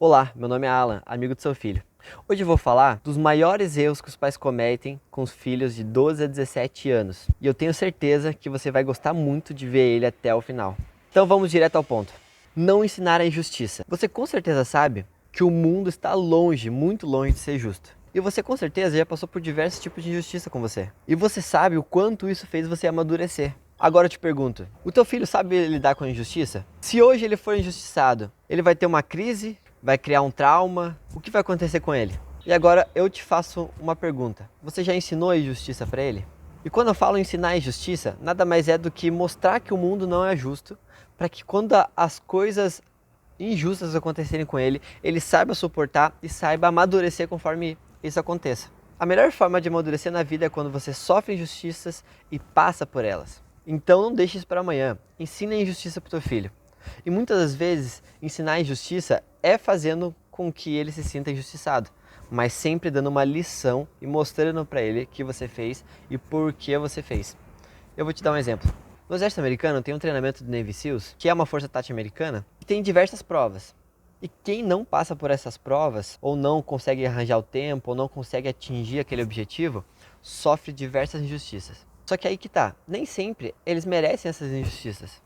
Olá, meu nome é Alan, amigo do seu filho. Hoje eu vou falar dos maiores erros que os pais cometem com os filhos de 12 a 17 anos. E eu tenho certeza que você vai gostar muito de ver ele até o final. Então vamos direto ao ponto. Não ensinar a injustiça. Você com certeza sabe que o mundo está longe, muito longe de ser justo. E você com certeza já passou por diversos tipos de injustiça com você. E você sabe o quanto isso fez você amadurecer. Agora eu te pergunto, o teu filho sabe lidar com a injustiça? Se hoje ele for injustiçado, ele vai ter uma crise? Vai criar um trauma? O que vai acontecer com ele? E agora eu te faço uma pergunta. Você já ensinou a injustiça para ele? E quando eu falo ensinar a injustiça, nada mais é do que mostrar que o mundo não é justo, para que quando as coisas injustas acontecerem com ele, ele saiba suportar e saiba amadurecer conforme isso aconteça. A melhor forma de amadurecer na vida é quando você sofre injustiças e passa por elas. Então não deixe isso para amanhã. Ensine a injustiça para o teu filho. E muitas das vezes, ensinar a injustiça é fazendo com que ele se sinta injustiçado, mas sempre dando uma lição e mostrando para ele o que você fez e por que você fez. Eu vou te dar um exemplo. No exército americano tem um treinamento do Navy SEALs, que é uma força tática americana, que tem diversas provas. E quem não passa por essas provas, ou não consegue arranjar o tempo, ou não consegue atingir aquele objetivo, sofre diversas injustiças. Só que aí que tá, nem sempre eles merecem essas injustiças.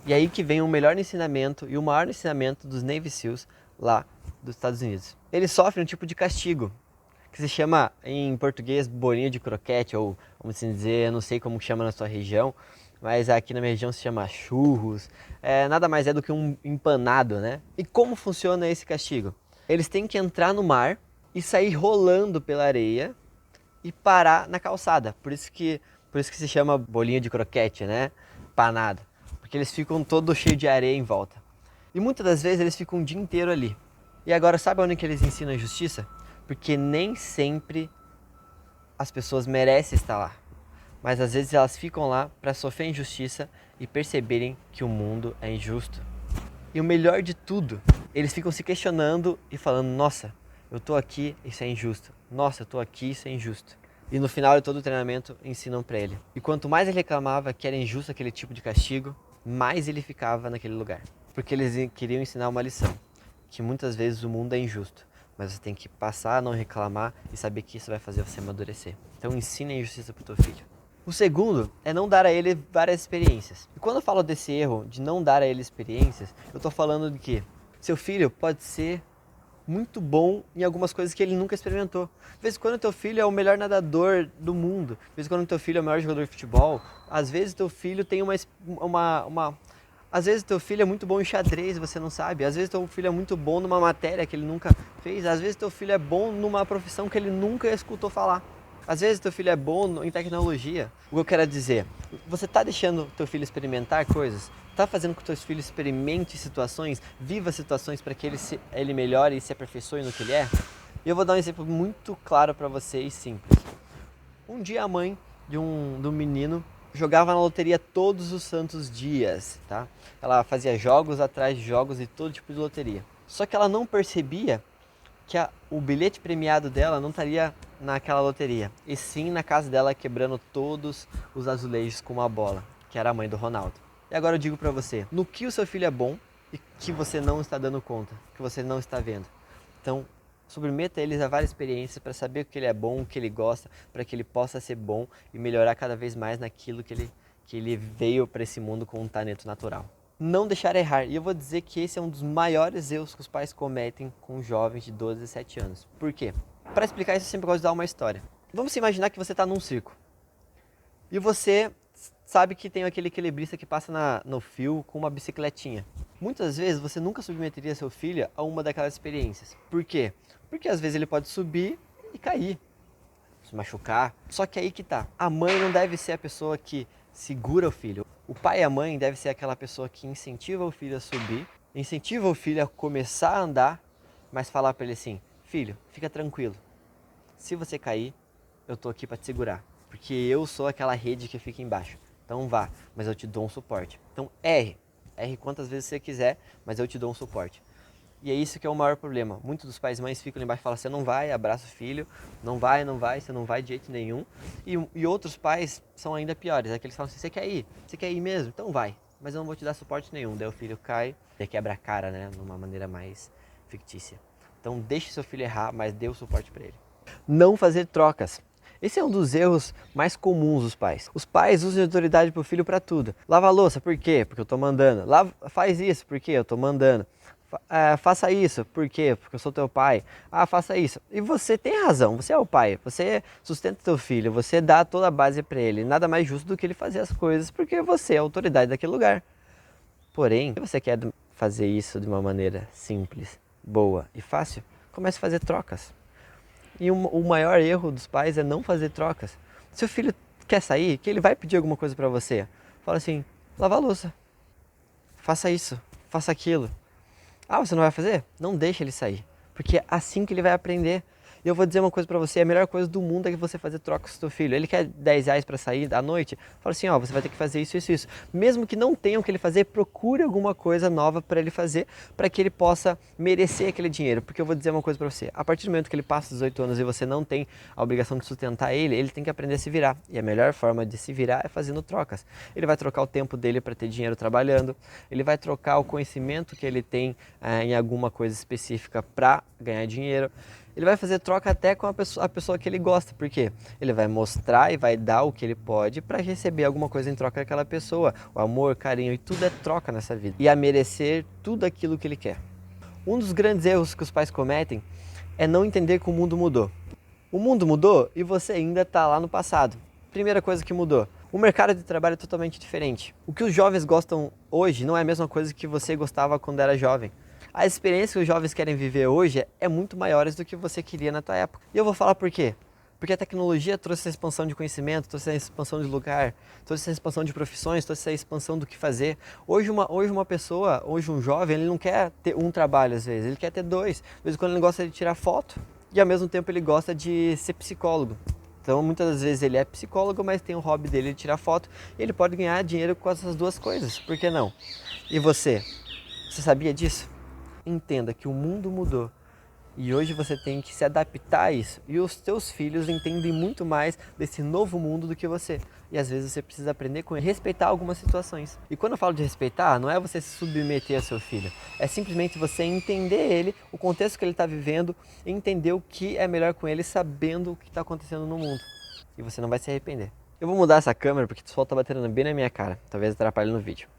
E aí que vem o melhor ensinamento e o maior ensinamento dos Navy SEALs lá dos Estados Unidos. Eles sofrem um tipo de castigo, que se chama em português bolinha de croquete, ou vamos assim dizer, eu não sei como chama na sua região, mas aqui na minha região se chama churros. Nada mais é do que um empanado, né? E como funciona esse castigo? Eles têm que entrar no mar e sair rolando pela areia e parar na calçada. Por isso que se chama bolinha de croquete, né? Panado. Porque eles ficam todo cheio de areia em volta. E muitas das vezes eles ficam o dia inteiro ali. E agora sabe onde que eles ensinam a justiça? Porque nem sempre as pessoas merecem estar lá. Mas às vezes elas ficam lá para sofrer injustiça e perceberem que o mundo é injusto. E o melhor de tudo, eles ficam se questionando e falando: nossa, eu tô aqui, isso é injusto. Nossa, eu tô aqui, isso é injusto. E no final de todo o treinamento ensinam para ele. E quanto mais ele reclamava que era injusto aquele tipo de castigo, mais ele ficava naquele lugar. Porque eles queriam ensinar uma lição, que muitas vezes o mundo é injusto, mas você tem que passar a não reclamar e saber que isso vai fazer você amadurecer. Então ensine a injustiça pro teu filho. O segundo é não dar a ele várias experiências. E quando eu falo desse erro de não dar a ele experiências, eu tô falando de que seu filho pode ser muito bom em algumas coisas que ele nunca experimentou. De vez em quando teu filho é o melhor nadador do mundo, de vez em quando teu filho é o maior jogador de futebol, às vezes teu filho tem às vezes teu filho é muito bom em xadrez e você não sabe, às vezes teu filho é muito bom numa matéria que ele nunca fez, às vezes teu filho é bom numa profissão que ele nunca escutou falar. Às vezes teu filho é bom em tecnologia. O que eu quero dizer, você está deixando teu filho experimentar coisas? Está fazendo com que teus filhos experimente situações, viva situações para que ele melhore e se aperfeiçoe no que ele é? E eu vou dar um exemplo muito claro para vocês, simples. Um dia a mãe de um menino jogava na loteria todos os santos dias, tá? Ela fazia jogos atrás de jogos e todo tipo de loteria. Só que ela não percebia que o bilhete premiado dela não estaria naquela loteria, e sim na casa dela quebrando todos os azulejos com uma bola, que era a mãe do Ronaldo. E agora eu digo pra você, no que o seu filho é bom e que você não está dando conta, que você não está vendo. Então, submeta eles a várias experiências para saber o que ele é bom, o que ele gosta, para que ele possa ser bom e melhorar cada vez mais naquilo que ele veio para esse mundo com um talento natural. Não deixar errar. E eu vou dizer que esse é um dos maiores erros que os pais cometem com jovens de 12 a 17 anos. Por quê? Para explicar isso, eu sempre gosto de dar uma história. Vamos imaginar que você está num circo. E você sabe que tem aquele equilibrista que passa no fio com uma bicicletinha. Muitas vezes você nunca submeteria seu filho a uma daquelas experiências. Por quê? Porque às vezes ele pode subir e cair, se machucar. Só que aí que tá. A mãe não deve ser a pessoa que segura o filho. O pai e a mãe deve ser aquela pessoa que incentiva o filho a subir, incentiva o filho a começar a andar, mas falar para ele assim: filho, fica tranquilo. Se você cair, eu tô aqui para te segurar, porque eu sou aquela rede que fica embaixo. Então vá, mas eu te dou um suporte. Então erre quantas vezes você quiser, mas eu te dou um suporte. E é isso que é o maior problema. Muitos dos pais e mães ficam ali embaixo e falam: você não vai, abraça o filho, não vai, você não vai de jeito nenhum. E outros pais são ainda piores, é que eles falam assim: você quer ir? Você quer ir mesmo? Então vai, mas eu não vou te dar suporte nenhum. Daí o filho cai e quebra a cara, né, numa maneira mais fictícia. Então deixe seu filho errar, mas dê o suporte para ele. Não fazer trocas. Esse é um dos erros mais comuns dos pais. Os pais usam autoridade pro filho para tudo. Lava a louça, por quê? Porque eu tô mandando. Faz isso, por quê? Eu tô mandando. Faça isso, por quê? Porque eu sou teu pai. Faça isso. E você tem razão, você é o pai, você sustenta teu filho, você dá toda a base para ele. Nada mais justo do que ele fazer as coisas porque você é a autoridade daquele lugar. Porém, se você quer fazer isso de uma maneira simples, boa e fácil, comece a fazer trocas. E o maior erro dos pais é não fazer trocas. Se o filho quer sair, que ele vai pedir alguma coisa para você, fala assim, lava a louça, faça isso, faça aquilo. Você não vai fazer? Não deixa ele sair, porque é assim que ele vai aprender. E eu vou dizer uma coisa pra você, a melhor coisa do mundo é que você fazer trocas com seu filho. Ele quer 10 reais pra sair à noite, fala assim, você vai ter que fazer isso, isso, isso. Mesmo que não tenha o que ele fazer, procure alguma coisa nova para ele fazer, para que ele possa merecer aquele dinheiro. Porque eu vou dizer uma coisa pra você, a partir do momento que ele passa dos 18 anos e você não tem a obrigação de sustentar ele tem que aprender a se virar. E a melhor forma de se virar é fazendo trocas. Ele vai trocar o tempo dele para ter dinheiro trabalhando, ele vai trocar o conhecimento que ele tem em alguma coisa específica para ganhar dinheiro. Ele vai fazer troca até com a pessoa que ele gosta, porque ele vai mostrar e vai dar o que ele pode para receber alguma coisa em troca daquela pessoa. O amor, carinho e tudo é troca nessa vida. E a merecer tudo aquilo que ele quer. Um dos grandes erros que os pais cometem é não entender que o mundo mudou. O mundo mudou e você ainda está lá no passado. Primeira coisa que mudou. O mercado de trabalho é totalmente diferente. O que os jovens gostam hoje não é a mesma coisa que você gostava quando era jovem. A experiência que os jovens querem viver hoje é muito maiores do que você queria na tua época. E eu vou falar por quê. Porque a tecnologia trouxe essa expansão de conhecimento, trouxe essa expansão de lugar, trouxe essa expansão de profissões, trouxe essa expansão do que fazer. Hoje uma pessoa, hoje um jovem, ele não quer ter um trabalho às vezes, ele quer ter dois. De vez em quando ele gosta de tirar foto e ao mesmo tempo ele gosta de ser psicólogo. Então muitas das vezes ele é psicólogo, mas tem o hobby dele de tirar foto e ele pode ganhar dinheiro com essas duas coisas, por que não? E você? Você sabia disso? Entenda que o mundo mudou e hoje você tem que se adaptar a isso. E os teus filhos entendem muito mais desse novo mundo do que você. E às vezes você precisa aprender com ele, respeitar algumas situações. E quando eu falo de respeitar, não é você se submeter a seu filho. É simplesmente você entender ele, o contexto que ele está vivendo, e entender o que é melhor com ele, sabendo o que está acontecendo no mundo. E você não vai se arrepender. Eu vou mudar essa câmera porque o sol está batendo bem na minha cara. Talvez atrapalhe no vídeo.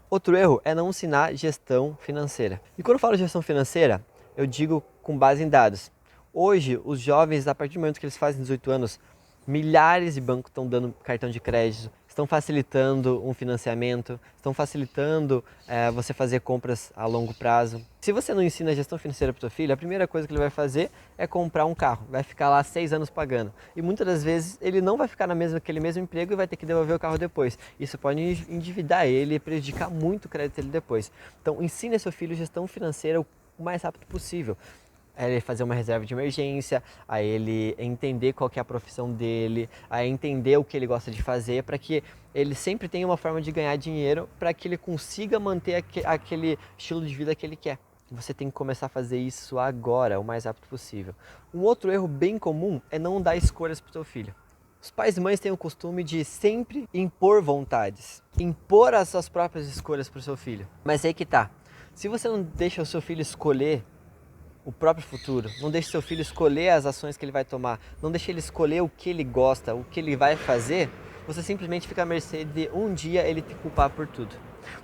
Outro erro é não ensinar gestão financeira. E quando eu falo gestão financeira, eu digo com base em dados. Hoje, os jovens, a partir do momento que eles fazem 18 anos, milhares de bancos estão dando cartão de crédito, estão facilitando um financiamento, estão facilitando você fazer compras a longo prazo. Se você não ensina gestão financeira para o seu filho, a primeira coisa que ele vai fazer é comprar um carro, vai ficar lá 6 anos pagando. E muitas das vezes ele não vai ficar naquele mesmo emprego e vai ter que devolver o carro depois. Isso pode endividar ele e prejudicar muito o crédito dele depois. Então ensine seu filho gestão financeira o mais rápido possível. A ele fazer uma reserva de emergência, a ele entender qual que é a profissão dele, a entender o que ele gosta de fazer, para que ele sempre tenha uma forma de ganhar dinheiro, para que ele consiga manter aquele estilo de vida que ele quer. Você tem que começar a fazer isso agora, o mais rápido possível. Um outro erro bem comum é não dar escolhas para o seu filho. Os pais e mães têm o costume de sempre impor vontades, impor as suas próprias escolhas para o seu filho. Mas aí que tá, se você não deixa o seu filho escolher o próprio futuro, não deixe seu filho escolher as ações que ele vai tomar, não deixe ele escolher o que ele gosta, o que ele vai fazer, você simplesmente fica à mercê de um dia ele te culpar por tudo.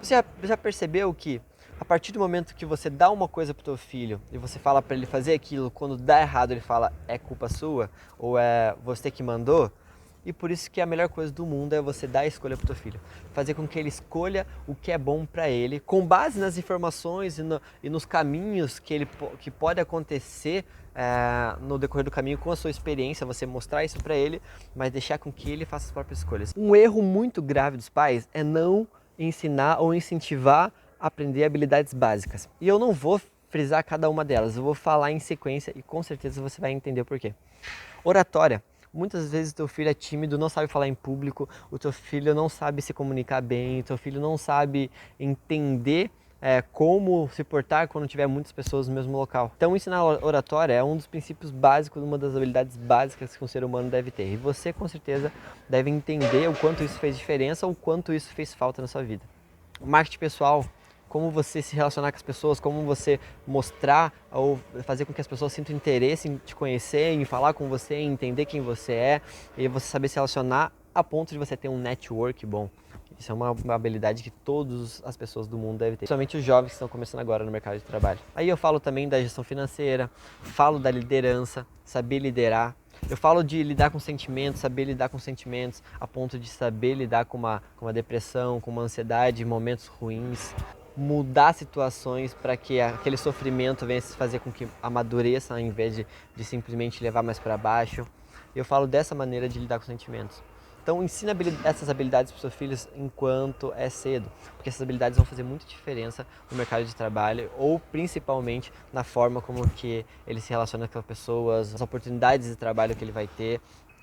Você já percebeu que a partir do momento que você dá uma coisa pro teu filho e você fala para ele fazer aquilo, quando dá errado ele fala é culpa sua ou é você que mandou? E por isso que a melhor coisa do mundo é você dar a escolha para o teu filho. Fazer com que ele escolha o que é bom para ele, com base nas informações e nos caminhos que pode acontecer no decorrer do caminho com a sua experiência, você mostrar isso para ele, mas deixar com que ele faça as próprias escolhas. Um erro muito grave dos pais é não ensinar ou incentivar a aprender habilidades básicas. E eu não vou frisar cada uma delas, eu vou falar em sequência e com certeza você vai entender o porquê. Oratória. Muitas vezes o teu filho é tímido, não sabe falar em público, o teu filho não sabe se comunicar bem, o teu filho não sabe entender como se portar quando tiver muitas pessoas no mesmo local. Então ensinar oratória é um dos princípios básicos, uma das habilidades básicas que um ser humano deve ter. E você com certeza deve entender o quanto isso fez diferença ou o quanto isso fez falta na sua vida. O marketing pessoal, como você se relacionar com as pessoas, como você mostrar ou fazer com que as pessoas sintam interesse em te conhecer, em falar com você, em entender quem você é, e você saber se relacionar a ponto de você ter um network bom. Isso é uma habilidade que todas as pessoas do mundo devem ter, principalmente os jovens que estão começando agora no mercado de trabalho. Aí eu falo também da gestão financeira, falo da liderança, saber liderar. Eu falo de lidar com sentimentos, saber lidar com sentimentos, a ponto de saber lidar com uma depressão, com uma ansiedade, momentos ruins. Mudar situações para que aquele sofrimento venha se fazer com que amadureça, ao invés de simplesmente levar mais para baixo. Eu falo dessa maneira de lidar com sentimentos. Então ensina essas habilidades para os seus filhos enquanto é cedo, porque essas habilidades vão fazer muita diferença no mercado de trabalho ou principalmente na forma como que ele se relaciona com as pessoas, as oportunidades de trabalho que ele vai ter.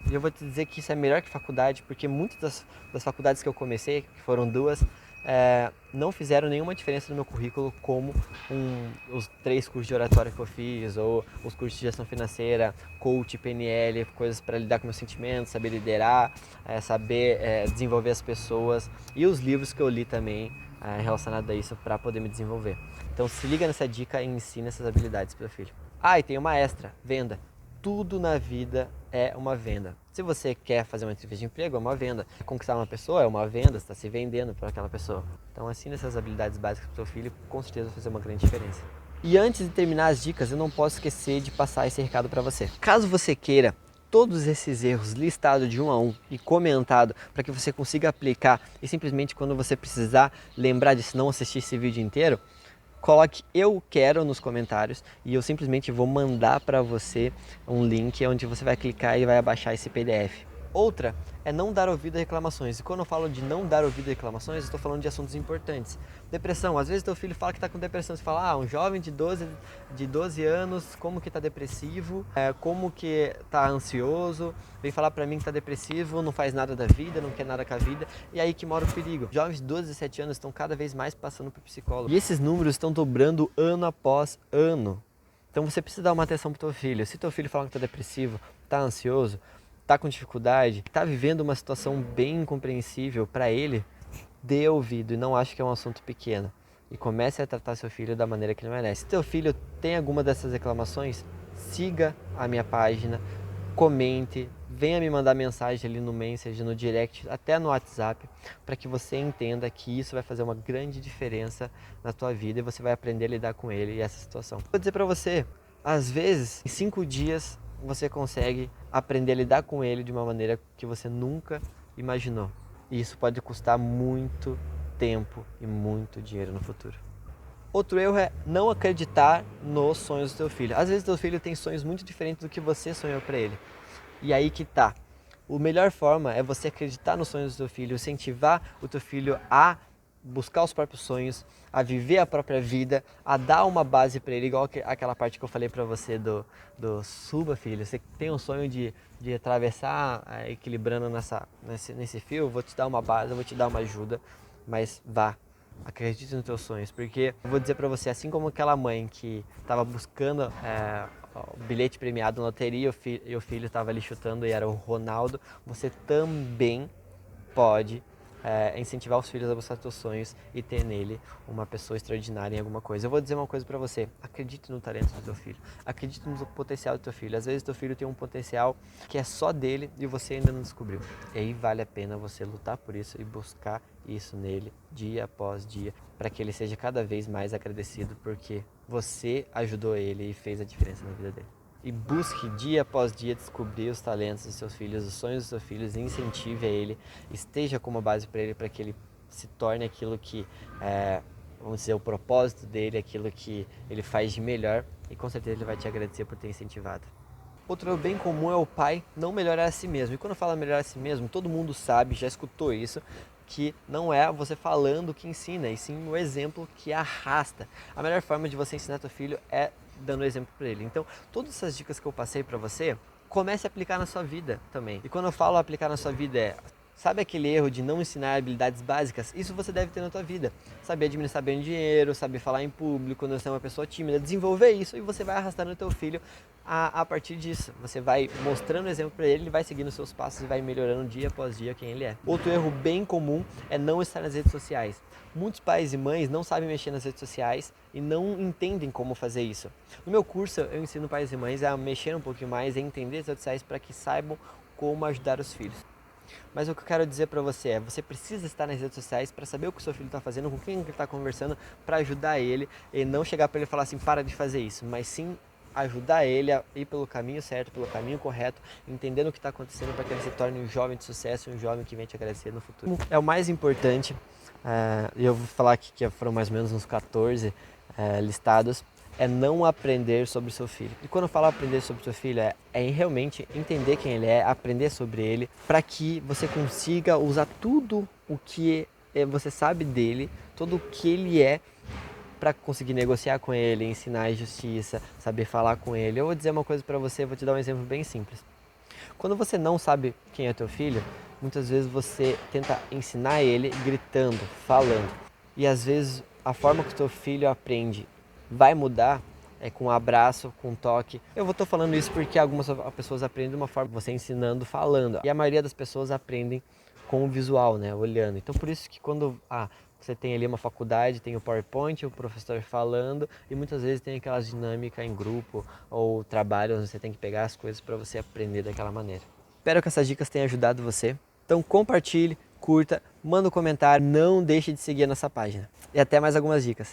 E eu vou te dizer que isso é melhor que faculdade, porque muitas das faculdades que eu comecei, que foram duas, não fizeram nenhuma diferença no meu currículo como os 3 cursos de oratória que eu fiz, ou os cursos de gestão financeira, coach, PNL, coisas para lidar com meus sentimentos, saber liderar, saber desenvolver as pessoas, e os livros que eu li também relacionados a isso para poder me desenvolver. Então se liga nessa dica e ensina essas habilidades para o filho. E tem uma extra, venda. Tudo na vida é uma venda. Se você quer fazer uma entrevista de emprego, é uma venda. Conquistar uma pessoa é uma venda, você está se vendendo para aquela pessoa. Então ensina essas habilidades básicas para o seu filho, com certeza vai fazer uma grande diferença. E antes de terminar as dicas, eu não posso esquecer de passar esse recado para você. Caso você queira todos esses erros listados de 1 a 1 e comentado para que você consiga aplicar e simplesmente quando você precisar lembrar de se não assistir esse vídeo inteiro, coloque eu quero nos comentários e eu simplesmente vou mandar para você um link onde você vai clicar e vai baixar esse PDF. Outra é não dar ouvido a reclamações. E quando eu falo de não dar ouvido a reclamações, eu estou falando de assuntos importantes. Depressão. Às vezes teu filho fala que está com depressão. Você fala, um jovem de 12 anos, como que está depressivo, como que está ansioso, vem falar para mim que está depressivo, não faz nada da vida, não quer nada com a vida. E aí que mora o perigo. Jovens de 12 a 17 anos estão cada vez mais passando por psicólogo. E esses números estão dobrando ano após ano. Então você precisa dar uma atenção para o teu filho. Se teu filho fala que está depressivo, está ansioso, está com dificuldade, está vivendo uma situação bem incompreensível para ele, dê ouvido e não ache que é um assunto pequeno. E comece a tratar seu filho da maneira que ele merece. Se teu filho tem alguma dessas reclamações, siga a minha página, comente, venha me mandar mensagem ali no Messenger, no direct, até no WhatsApp, para que você entenda que isso vai fazer uma grande diferença na tua vida e você vai aprender a lidar com ele e essa situação. Vou dizer para você, às vezes, em 5 dias, você consegue aprender a lidar com ele de uma maneira que você nunca imaginou. E isso pode custar muito tempo e muito dinheiro no futuro. Outro erro é não acreditar nos sonhos do teu filho. Às vezes teu filho tem sonhos muito diferentes do que você sonhou para ele. E aí que tá. A melhor forma é você acreditar nos sonhos do teu filho, incentivar o teu filho a buscar os próprios sonhos, a viver a própria vida, a dar uma base para ele, igual aquela parte que eu falei para você do suba, filho, você tem um sonho de atravessar equilibrando nesse fio, eu vou te dar uma base, eu vou te dar uma ajuda, mas vá, acredite nos teus sonhos, porque eu vou dizer para você, assim como aquela mãe que estava buscando o bilhete premiado na loteria e o filho estava ali chutando e era o Ronaldo, você também pode incentivar os filhos a buscar seus sonhos e ter nele uma pessoa extraordinária em alguma coisa. Eu vou dizer uma coisa para você, acredite no talento do teu filho, acredite no potencial do teu filho. Às vezes teu filho tem um potencial que é só dele e você ainda não descobriu. E aí vale a pena você lutar por isso e buscar isso nele dia após dia, para que ele seja cada vez mais agradecido porque você ajudou ele e fez a diferença na vida dele. E busque dia após dia descobrir os talentos dos seus filhos, os sonhos dos seus filhos, e incentive a ele, esteja como base para ele, para que ele se torne aquilo que vamos dizer, o propósito dele, aquilo que ele faz de melhor, e com certeza ele vai te agradecer por ter incentivado. Outro bem comum é o pai não melhorar a si mesmo. E quando eu falo melhorar a si mesmo, todo mundo sabe, já escutou isso, que não é você falando que ensina, e sim o exemplo que arrasta. A melhor forma de você ensinar teu filho é dando exemplo para ele. Então, todas essas dicas que eu passei para você, comece a aplicar na sua vida também. E quando eu falo aplicar na sua vida Sabe aquele erro de não ensinar habilidades básicas? Isso você deve ter na tua vida. Saber administrar bem o dinheiro, saber falar em público, quando você é uma pessoa tímida, desenvolver isso e você vai arrastando o teu filho a partir disso. Você vai mostrando o exemplo para ele, ele vai seguindo os seus passos e vai melhorando dia após dia quem ele é. Outro erro bem comum é não estar nas redes sociais. Muitos pais e mães não sabem mexer nas redes sociais e não entendem como fazer isso. No meu curso, eu ensino pais e mães a mexer um pouquinho mais e entender as redes sociais para que saibam como ajudar os filhos. Mas o que eu quero dizer para você é, você precisa estar nas redes sociais para saber o que o seu filho está fazendo, com quem ele está conversando, para ajudar ele e não chegar para ele e falar assim, para de fazer isso, mas sim ajudar ele a ir pelo caminho certo, pelo caminho correto, entendendo o que está acontecendo para que ele se torne um jovem de sucesso, um jovem que vem te agradecer no futuro. É o mais importante, e eu vou falar aqui que foram mais ou menos uns 14 listados, é não aprender sobre o seu filho. E quando eu falo aprender sobre o seu filho, é realmente entender quem ele é, aprender sobre ele, para que você consiga usar tudo o que você sabe dele, tudo o que ele é, para conseguir negociar com ele, ensinar a justiça, saber falar com ele. Eu vou dizer uma coisa para você, vou te dar um exemplo bem simples. Quando você não sabe quem é teu filho, muitas vezes você tenta ensinar ele gritando, falando. E às vezes a forma que o teu filho aprende vai mudar com um abraço, com um toque. Eu estou falando isso porque algumas pessoas aprendem de uma forma, você ensinando, falando. E a maioria das pessoas aprendem com o visual, né, olhando. Então por isso que quando você tem ali uma faculdade, tem o PowerPoint, o professor falando e muitas vezes tem aquelas dinâmicas em grupo ou trabalho onde você tem que pegar as coisas para você aprender daquela maneira. Espero que essas dicas tenham ajudado você. Então compartilhe, curta, manda um comentário, não deixe de seguir a nossa página. E até mais algumas dicas.